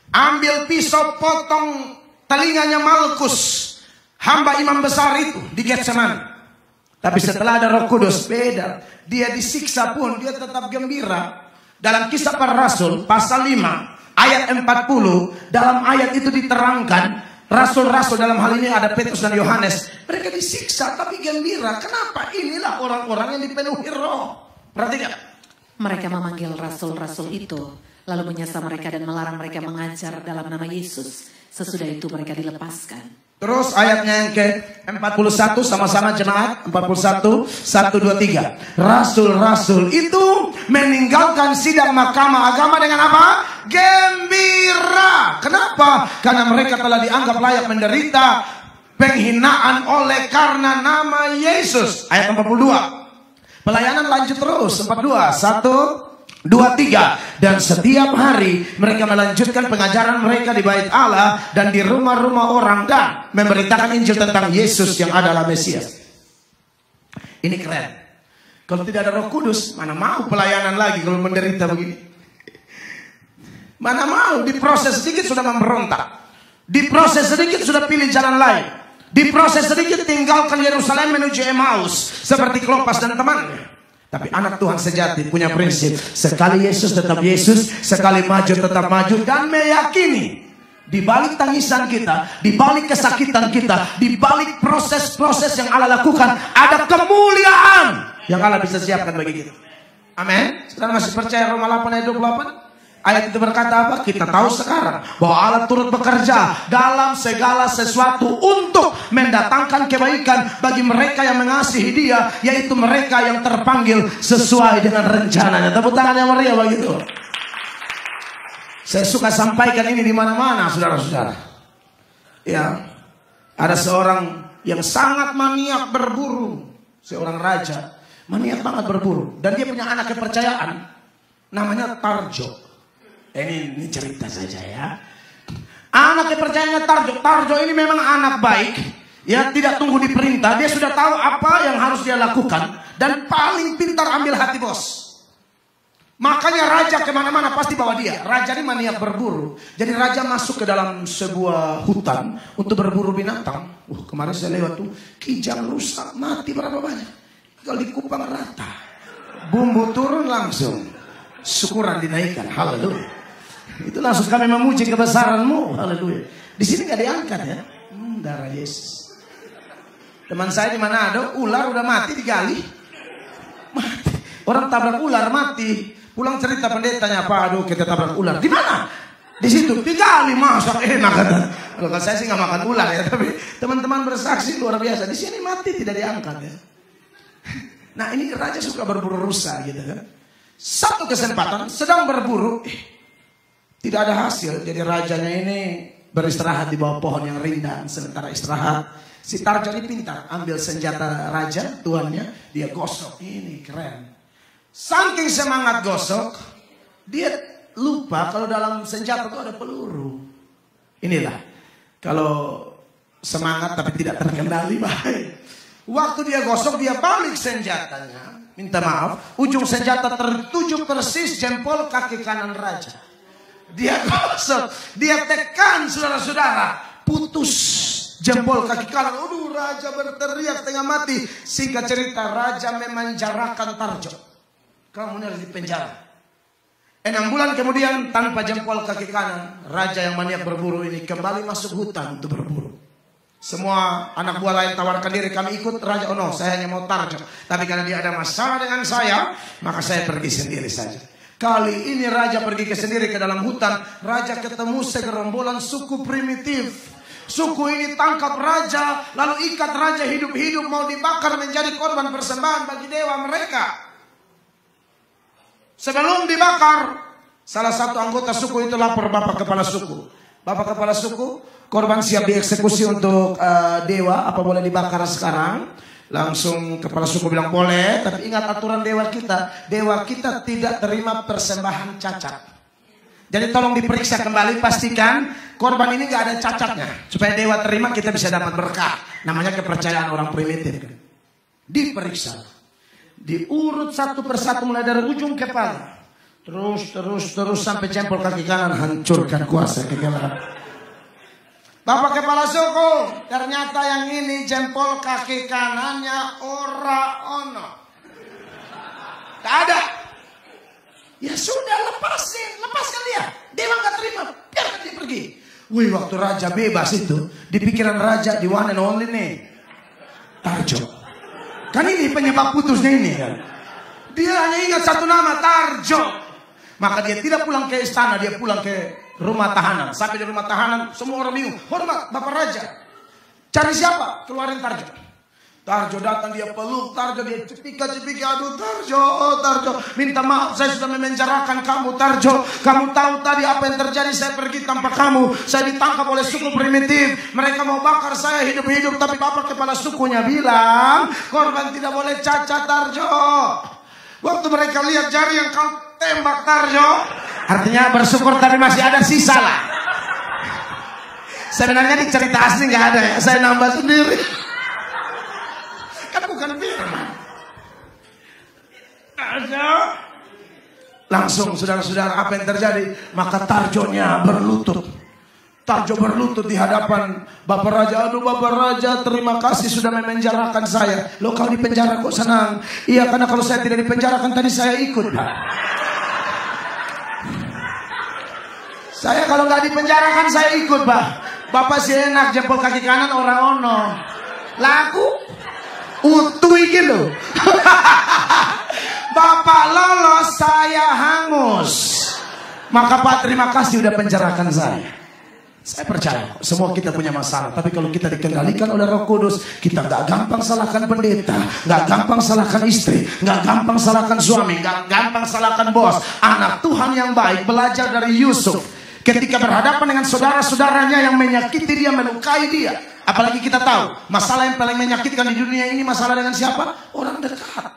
ambil pisau potong telinganya Malkus, hamba imam besar itu di Getsemani. Tapi setelah ada Roh Kudus, beda. Dia disiksa pun dia tetap gembira. Dalam Kisah Para Rasul pasal 5 ayat 40, dalam ayat itu diterangkan rasul-rasul, dalam hal ini ada Petrus dan Yohanes, mereka disiksa tapi gembira. Kenapa? Inilah orang-orang yang dipenuhi Roh. Perhatikan. Mereka memanggil rasul-rasul itu, lalu menyasar mereka dan melarang mereka mengajar dalam nama Yesus. Sesudah itu mereka dilepaskan. Terus ayatnya yang ke-41, sama-sama jemaat. 41, 1, 2, 3. Rasul-rasul itu meninggalkan sidang mahkamah agama dengan apa? Gembira. Kenapa? Karena mereka telah dianggap layak menderita penghinaan oleh karena nama Yesus. Ayat 42. Pelayanan lanjut terus. 42, 1, 2, 3. Dan setiap hari mereka melanjutkan pengajaran mereka di bait Allah dan di rumah-rumah orang, dan memberitakan Injil tentang Yesus yang adalah Mesias. Ini keren. Kalau tidak ada Roh Kudus, mana mau pelayanan lagi kalau menderita begini. Mana mau, diproses sedikit sudah memberontak, diproses sedikit sudah pilih jalan lain, diproses sedikit tinggalkan Yerusalem menuju Emmaus seperti Klopas dan temannya. Tapi anak Tuhan sejati punya prinsip, sekali Yesus tetap Yesus, sekali maju tetap maju, dan meyakini di balik tangisan kita, di balik kesakitan kita, di balik proses-proses yang Allah lakukan, ada kemuliaan yang Allah bisa siapkan bagi kita. Amin. Saudara masih percaya Roma 8 ayat 28? Ayat itu berkata apa? Kita tahu sekarang bahwa Allah turut bekerja dalam segala sesuatu untuk mendatangkan kebaikan bagi mereka yang mengasihi Dia, yaitu mereka yang terpanggil sesuai dengan rencananya. Tepuk tangan yang meriah begitu. Saya suka sampaikan ini di mana-mana, saudara-saudara. Ya, ada seorang yang sangat maniak berburu, seorang raja, maniak banget berburu, dan dia punya anak kepercayaan, namanya Tarjo. Ini cerita saja ya. Anak kepercayaannya Tarjo. Tarjo ini memang anak baik, ya, tidak tunggu diperintah. Dia sudah tahu apa yang harus dia lakukan, dan paling pintar ambil hati bos. Makanya raja kemana-mana pasti bawa dia. Raja ini maniak berburu. Jadi raja masuk ke dalam sebuah hutan untuk berburu binatang. Kemarin saya lewat tuh, kijang rusak, mati berapa banyak. Kalau dikupang rata, bumbu turun langsung, syukuran dinaikkan. Haleluya. Itu langsung kami memuji kebesaran-Mu. Haleluya. Di sini nggak diangkat ya. Darah Yesus. Teman saya di Manado, ular udah mati digali. Mati. Orang tabrak ular mati. Pulang cerita pendetanya, Pak, aduh kita tabrak ular. Di mana? Di situ. Digali, masa enak kata. Kalau saya sih nggak makan ular ya, tapi teman-teman bersaksi luar biasa. Di sini mati tidak diangkat ya. Nah ini raja suka berburu rusa gitu kan. Satu kesempatan sedang berburu. Tidak ada hasil, jadi rajanya ini beristirahat di bawah pohon yang rindang. Sementara istirahat, si Tarjo ini pintar, ambil senjata raja, tuannya, dia gosok. Ini keren. Saking semangat gosok, dia lupa kalau dalam senjata itu ada peluru. Inilah, kalau semangat tapi tidak terkendali baik. Waktu dia gosok, dia balik senjatanya. Minta maaf, ujung senjata tertuju persis jempol kaki kanan raja. Dia gosok, dia tekan saudara-saudara, putus jempol kaki kanan. Aduh, raja berteriak setengah mati. Singkat cerita, raja memenjarakan Tarjo. Kamu harus dipenjara. 6 bulan kemudian tanpa jempol kaki kanan, raja yang maniak berburu ini kembali masuk hutan untuk berburu. Semua anak buah lain tawarkan diri, kami ikut raja. Oh no, saya hanya mau Tarjo. Tapi karena dia ada masalah dengan saya, maka saya pergi sendiri saja. Kali ini raja pergi sendiri ke dalam hutan. Raja ketemu segerombolan suku primitif. Suku ini tangkap raja, lalu ikat raja hidup-hidup, mau dibakar menjadi korban persembahan bagi dewa mereka. Sebelum dibakar, salah satu anggota suku itu lapor bapak kepala suku. Bapak kepala suku, korban siap dieksekusi untuk dewa, apa boleh dibakar sekarang? Langsung kepala suku bilang boleh, tapi ingat aturan dewa kita. Dewa kita tidak terima persembahan cacat. Jadi tolong diperiksa kembali, pastikan korban ini gak ada cacatnya. Supaya dewa terima, kita bisa dapat berkah. Namanya kepercayaan orang primitif. Diperiksa. Diurut satu persatu mulai dari ujung kepala. Terus sampai jempol kaki kanan. Hancurkan kuasa kegelapan. Bapak kepala suku, ternyata yang ini jempol kaki kanannya ora ono. Tak ada. Ya sudah, lepaskan dia. Dewa gak terima, biarkan dia pergi. Wih, waktu raja bebas itu, di pikiran raja, di one and only nih, Tarjo. Kan ini penyebab putusnya ini kan. Dia hanya ingat satu nama, Tarjo. Maka dia tidak pulang ke istana, dia pulang ke rumah tahanan. Sampai di rumah tahanan, semua orang bingung. Hormat, Bapak Raja. Cari siapa? Keluarin Tarjo. Tarjo datang, dia peluk Tarjo, dia cepika-cepika. Aduh Tarjo, oh Tarjo, minta maaf saya sudah memenjarakan kamu Tarjo. Kamu tahu tadi apa yang terjadi, saya pergi tanpa kamu. Saya ditangkap oleh suku primitif. Mereka mau bakar saya hidup-hidup. Tapi bapak kepala sukunya bilang, korban tidak boleh cacat Tarjo. Waktu mereka lihat jari yang kau tembak Tarjo, artinya bersyukur tapi masih ada sisa lah. Sebenarnya di cerita asli nggak ada ya, saya nambah sendiri. Bukan firman. Langsung saudara-saudara apa yang terjadi? Maka Tarjonya berlutut. Tarjo berlutut di hadapan Bapak Raja. Aduh Bapak Raja, terima kasih sudah memenjarakan saya. Loh kalau di penjara kok senang? Iya karena kalau saya tidak dipenjarakan tadi saya ikut. Saya kalau nggak dipenjarakan saya ikut Pak. Bapak sih enak jempol kaki kanan orang ono. Laku utuh gitu. Bapak lolos, saya hangus. Maka Pak terima kasih udah penjarakan saya. Saya percaya semua kita punya masalah. Tapi kalau kita dikendalikan oleh Roh Kudus, kita gak gampang salahkan pendeta, gak gampang salahkan istri, gak gampang salahkan suami, gak gampang salahkan bos. Anak Tuhan yang baik belajar dari Yusuf. Ketika berhadapan dengan saudara-saudaranya yang menyakiti dia, melukai dia. Apalagi kita tahu, masalah yang paling menyakitkan di dunia ini masalah dengan siapa? Orang dekat.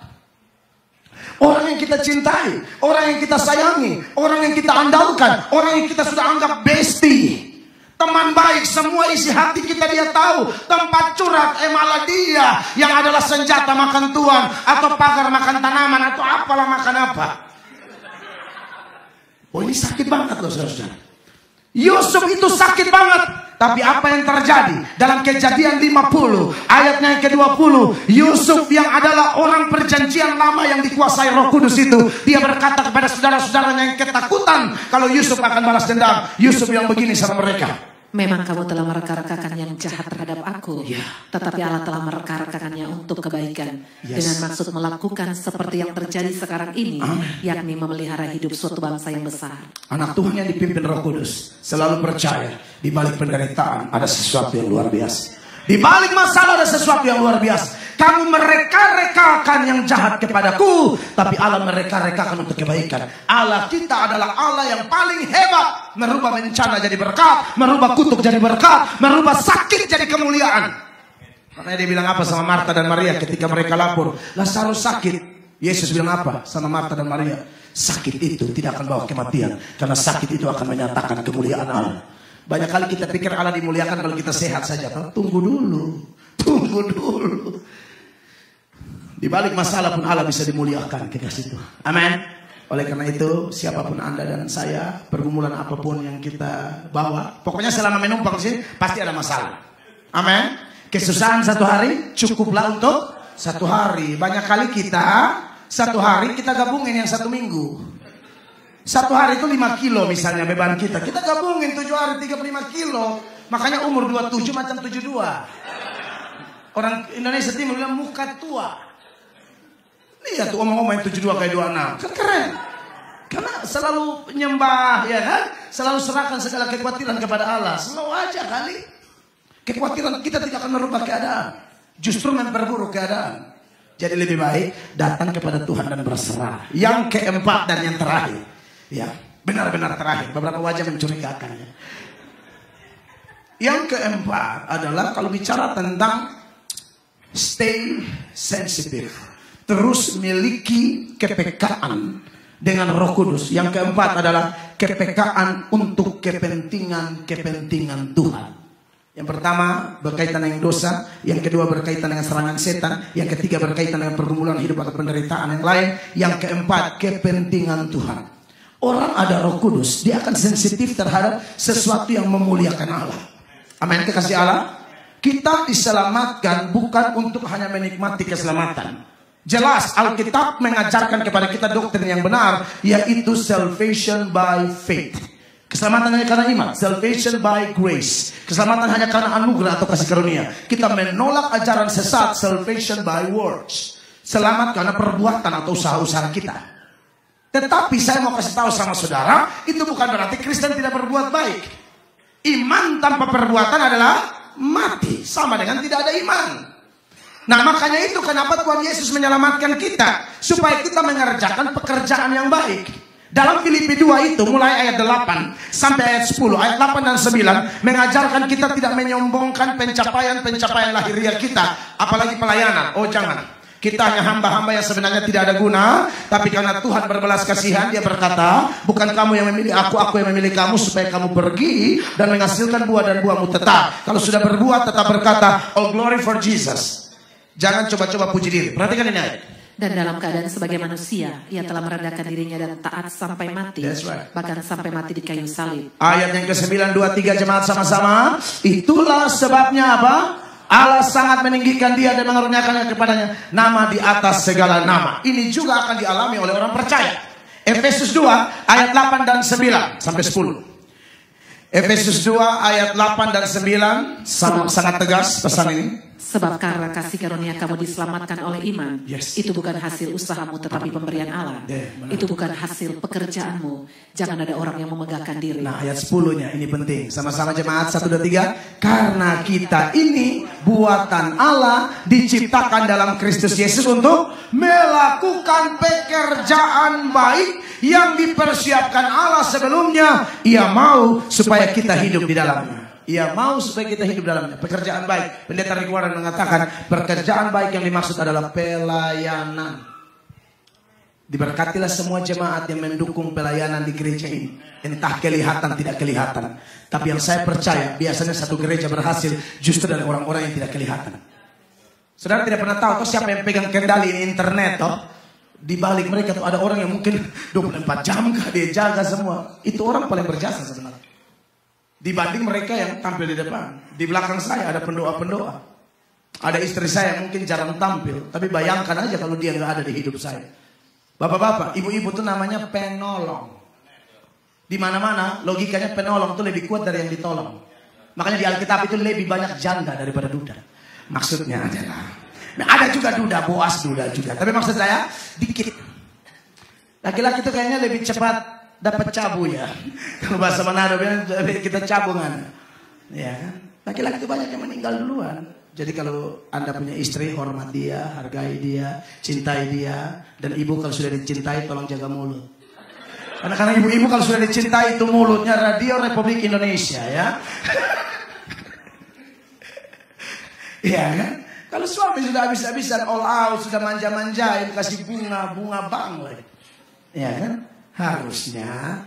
Orang yang kita cintai, orang yang kita sayangi, orang yang kita andalkan, orang yang kita sudah anggap bestie. Teman baik, semua isi hati kita dia tahu. Tempat curhat, malah dia yang adalah senjata makan tuan, atau pagar makan tanaman, atau apalah makan apa. Oh ini sakit banget loh saudara-saudara. Yusuf itu sakit banget. Tapi apa yang terjadi dalam Kejadian 50 ayatnya yang ke-20, Yusuf yang adalah orang perjanjian lama yang dikuasai Roh Kudus itu, dia berkata kepada saudara-saudaranya yang ketakutan kalau Yusuf akan balas dendam. Yusuf yang begini sama mereka, memang kamu telah mereka-rekakan yang jahat terhadap aku, tetapi Allah telah mereka-rekakannya untuk kebaikan, dengan maksud melakukan seperti yang terjadi sekarang ini, yakni memelihara hidup suatu bangsa yang besar. Anak Tuhan yang dipimpin Roh Kudus selalu percaya di balik penderitaan ada sesuatu yang luar biasa. Di balik masalah ada sesuatu yang luar biasa. Kamu mereka-rekakan yang jahat kepadaku, tapi Allah mereka-rekakan untuk kebaikan. Allah kita adalah Allah yang paling hebat, merubah bencana jadi berkat, merubah kutuk jadi berkat, merubah sakit jadi kemuliaan. Makanya dia bilang apa sama Marta dan Maria ketika mereka lapor, Lazarus sakit. Yesus bilang apa sama Marta dan Maria? Sakit itu tidak akan bawa kematian, karena sakit itu akan menyatakan kemuliaan Allah. Banyak kali kita pikir Allah dimuliakan kalau kita sehat saja. Tunggu dulu. Di balik masalah pun Allah bisa dimuliakan, kekasih Tuhan. Amin. Oleh karena itu, siapapun Anda dan saya, pergumulan apapun yang kita bawa, pokoknya selama menumpang di sini pasti ada masalah. Amin. Kesusahan satu hari cukuplah untuk satu hari. Banyak kali kita satu hari kita gabungin yang satu minggu. Satu hari itu 5 kilo misalnya beban kita. Kita gabungin 7 hari 35 kilo. Makanya umur 27 macam 72. Orang Indonesia Timur bilang muka tua. Lihat tuh omong-omong yang 72 kayak 26. Kan keren. Karena selalu nyembah, ya kan? Selalu serahkan segala kekhawatiran kepada Allah. Selalu aja kali. Kekhawatiran kita tidak akan merubah keadaan. Justru memperburuk keadaan. Jadi lebih baik datang kepada Tuhan dan berserah. Yang keempat dan yang terakhir. Ya, benar-benar terakhir. Beberapa wajah mencurigakan. Yang keempat adalah kalau bicara tentang stay sensitive. Terus miliki kepekaan dengan Roh Kudus. Yang keempat adalah kepekaan untuk kepentingan Tuhan. Yang pertama berkaitan dengan dosa, yang kedua berkaitan dengan serangan setan, yang ketiga berkaitan dengan pergumulan hidup atau penderitaan yang lain, yang keempat kepentingan Tuhan. Orang ada Roh Kudus, dia akan sensitif terhadap sesuatu yang memuliakan Allah. Amin, kekasih Allah. Kita diselamatkan bukan untuk hanya menikmati keselamatan. Jelas Alkitab mengajarkan kepada kita doktrin yang benar, yaitu salvation by faith. Keselamatan hanya karena iman. Salvation by grace. Keselamatan hanya karena anugerah atau kasih karunia. Kita menolak ajaran sesat. Salvation by works. Selamat karena perbuatan atau usaha-usaha kita. Tetapi saya mau kasih tahu sama saudara, itu bukan berarti Kristen tidak berbuat baik. Iman tanpa perbuatan adalah mati. Sama dengan tidak ada iman. Nah makanya itu kenapa Tuhan Yesus menyelamatkan kita. Supaya kita mengerjakan pekerjaan yang baik. Dalam Filipi 2 itu mulai ayat 8 sampai ayat 10, ayat 8 dan 9 mengajarkan kita tidak menyombongkan pencapaian-pencapaian lahiriah kita, apalagi pelayanan. Oh jangan. Kita hanya hamba-hamba yang sebenarnya tidak ada guna, tapi karena Tuhan berbelas kasihan, Dia berkata, bukan kamu yang memilih aku yang memilih kamu supaya kamu pergi dan menghasilkan buah dan buahmu tetap. Kalau sudah berbuah tetap berkata, all glory for Jesus. Jangan coba-coba puji diri. Perhatikan ini ayat. Dan dalam keadaan sebagai manusia, Ia telah merendahkan dirinya dan taat sampai mati. Right. Bahkan sampai mati di kayu salib. Ayat yang ke-9, 2, 3 jemaat sama-sama. Itulah sebabnya apa? Allah sangat meninggikan Dia dan mengaruniakannya kepadanya nama di atas segala nama. Ini juga akan dialami oleh orang percaya. Efesus 2 ayat 8 dan 9 sampai 10. Efesus 2 ayat 8 dan 9 sangat tegas pesan ini. Sebab karena kasih karunia kamu diselamatkan oleh iman. Itu bukan hasil usahamu tetapi pemberian Allah. Itu bukan hasil pekerjaanmu. Jangan ada orang yang memegahkan diri. Nah ayat 10-nya ini penting. Sama-sama jemaat 1, 2, 3. Karena kita ini buatan Allah, diciptakan dalam Kristus Yesus untuk melakukan pekerjaan baik yang dipersiapkan Allah sebelumnya. Ia mau supaya kita hidup di dalamnya. Ia mau supaya kita hidup dalamnya. Pekerjaan baik. Pendeta Rick Warren mengatakan pekerjaan baik yang dimaksud adalah pelayanan. Diberkatilah semua jemaat yang mendukung pelayanan di gereja ini. Entah kelihatan tidak kelihatan. Tapi yang saya percaya biasanya satu gereja berhasil justru dari orang-orang yang tidak kelihatan. Saudara tidak pernah tahu siapa yang pegang kendali internet toh? Di balik mereka tuh ada orang yang mungkin 24 jam dia jaga semua. Itu orang paling berjasa sebenarnya. Dibanding mereka yang tampil di depan. Di belakang saya ada pendoa-pendoa. Ada istri saya yang mungkin jarang tampil. Tapi bayangkan aja kalau dia nggak ada di hidup saya. Bapak-bapak, ibu-ibu itu namanya penolong. Di mana-mana logikanya penolong itu lebih kuat dari yang ditolong. Makanya di Alkitab itu lebih banyak janda daripada duda. Maksudnya adalah, nah ada juga duda, Boas duda juga. Tapi maksud saya dikit. Laki-laki itu kayaknya lebih cepat dapat cabu ya. Kalau bahasa Manado kita cabungan. Ya kan? Laki-laki itu banyak yang meninggal duluan. Jadi kalau Anda punya istri, hormat dia, hargai dia, cintai dia. Dan ibu kalau sudah dicintai tolong jaga mulut. Karena ibu-ibu kalau sudah dicintai itu mulutnya Radio Republik Indonesia ya. Iya kan? Kalau suami sudah habis-habisan all out, sudah manja-manjain, kasih bunga bang lagi. Ya kan? Harusnya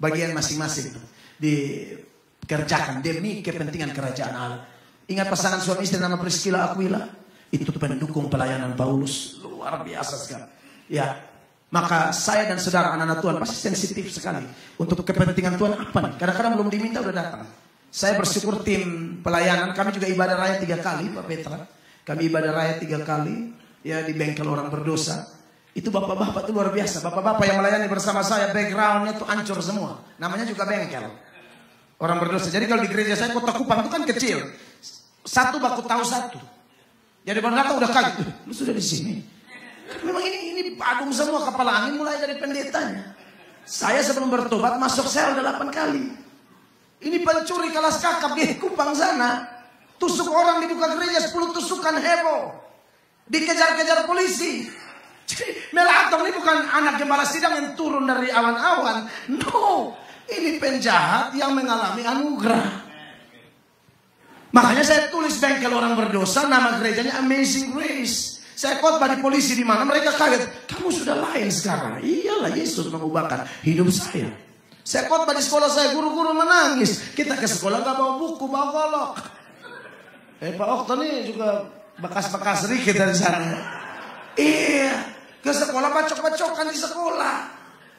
bagian masing-masing dikerjakan demi kepentingan kerajaan Allah. Ingat pasangan suami istri nama Priscilla Aquila, itu pendukung pelayanan Paulus, luar biasa sekali. Ya, maka saya dan saudara anak-anak Tuhan pasti sensitif sekali untuk kepentingan Tuhan apa nih. Kadang-kadang belum diminta udah datang. Saya bersyukur tim pelayanan, kami juga ibadah raya 3 kali, Pak Petra. Kami ibadah raya 3 kali, ya di bengkel orang berdosa. Itu bapak-bapak itu luar biasa. Bapak-bapak yang melayani bersama saya, backgroundnya tuh hancur semua. Namanya juga bengkel. Orang berdosa. Jadi kalau di gereja saya Kota Kupang itu kan kecil. Satu baku tahu satu. Jadi baru datang udah kaget. Lu sudah di sini. Memang ini padung semua kepala angin mulai dari pendetanya. Saya sebelum bertobat masuk sel 8 kali. Ini pencuri kelas kakap di Kupang sana. Tusuk orang di buka gereja 10 tusukan heboh. Dikejar-kejar polisi. Jadi Melatong ini bukan anak gembala sidang yang turun dari awan-awan. No. Ini penjahat yang mengalami anugerah. Makanya saya tulis bengkel orang berdosa, nama gerejanya Amazing Grace. Saya khotbah di polisi di mana mereka kaget. Kamu sudah lain sekarang. Iyalah, Yesus mengubahkan hidup saya. Saya khotbah di sekolah saya, guru-guru menangis. Kita ke sekolah gak bawa buku, bawa golok. Pak Okto nih juga bekas-bekas sedikit dari sana. Iya, ke sekolah bacok-bacokan di sekolah.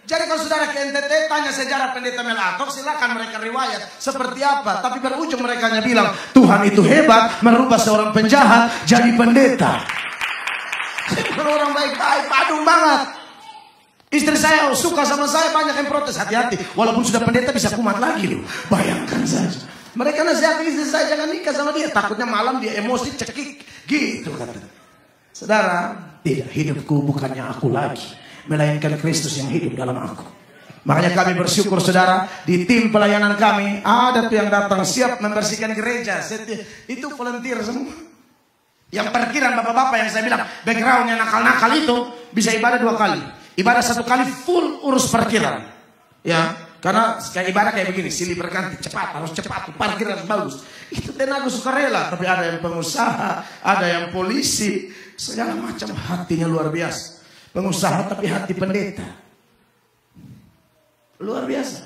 Jadi kalau saudara ke NTT tanya sejarah pendeta Melatok, silakan mereka riwayat seperti apa. Tapi berujung mereka bilang, Tuhan itu hebat merubah seorang penjahat jadi pendeta. Kalau orang baik-baik, padung banget. Istri saya suka sama saya, banyak yang protes. Hati-hati, walaupun sudah pendeta bisa kumat lagi loh. Bayangkan saja. Mereka nasihatin istri saya jangan nikah sama dia. Takutnya malam dia emosi cekik. Gitu kata. Saudara, tidak, hidupku bukannya aku lagi, melainkan Kristus yang hidup dalam aku. Makanya kami bersyukur saudara, di tim pelayanan kami ada tuh yang datang siap membersihkan gereja. Itu volunteer semua. Yang parkiran bapak-bapak yang saya bilang backgroundnya nakal-nakal itu bisa ibadah 2 kali. Ibadah 1 kali full urus parkiran. Ya, karena kayak ibadah kayak begini, silih berganti, cepat, harus cepat, parkiran bagus. Itu tenaga sukarela, tapi ada yang pengusaha, ada yang polisi, segala macam hatinya luar biasa. Pengusaha tapi hati pendeta. Luar biasa.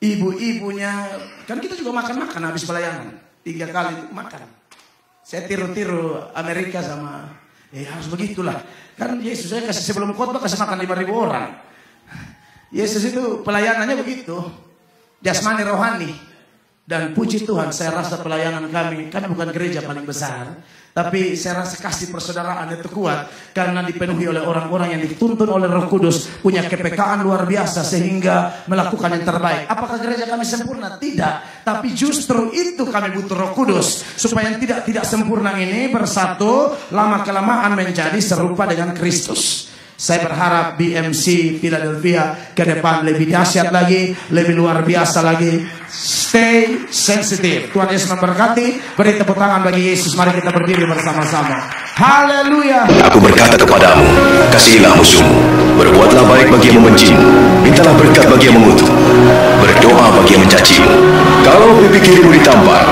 Ibu-ibunya, kan kita juga makan-makan habis pelayanan. 3 kali makan. Saya tiru-tiru Amerika sama, harus begitulah. Kan Yesus saya kasih sebelum khotbah kasih makan 5.000 orang. Yesus itu pelayanannya begitu. Jasmani rohani. Dan puji Tuhan saya rasa pelayanan kami bukan gereja paling besar. Tapi saya rasa kasih persaudaraan itu kuat. Karena dipenuhi oleh orang-orang yang dituntun oleh Roh Kudus. Punya kepekaan luar biasa sehingga melakukan yang terbaik. Apakah gereja kami sempurna? Tidak. Tapi justru itu kami butuh Roh Kudus. Supaya yang tidak sempurna ini bersatu. Lama-kelamaan menjadi serupa dengan Kristus. Saya berharap BMC Philadelphia ke depan lebih dahsyat lagi, lebih luar biasa lagi. Stay sensitive. Tuhan Yesus memberkati. Beri tepuk tangan bagi Yesus. Mari kita berdiri bersama-sama. Haleluya. Aku berkata kepadamu, kasihilah musuhmu, berbuatlah baik bagi yang membencimu, mintalah berkat bagi yang mengutuk, berdoa bagi yang mencacimu. Kalau pipi kirimu ditampar,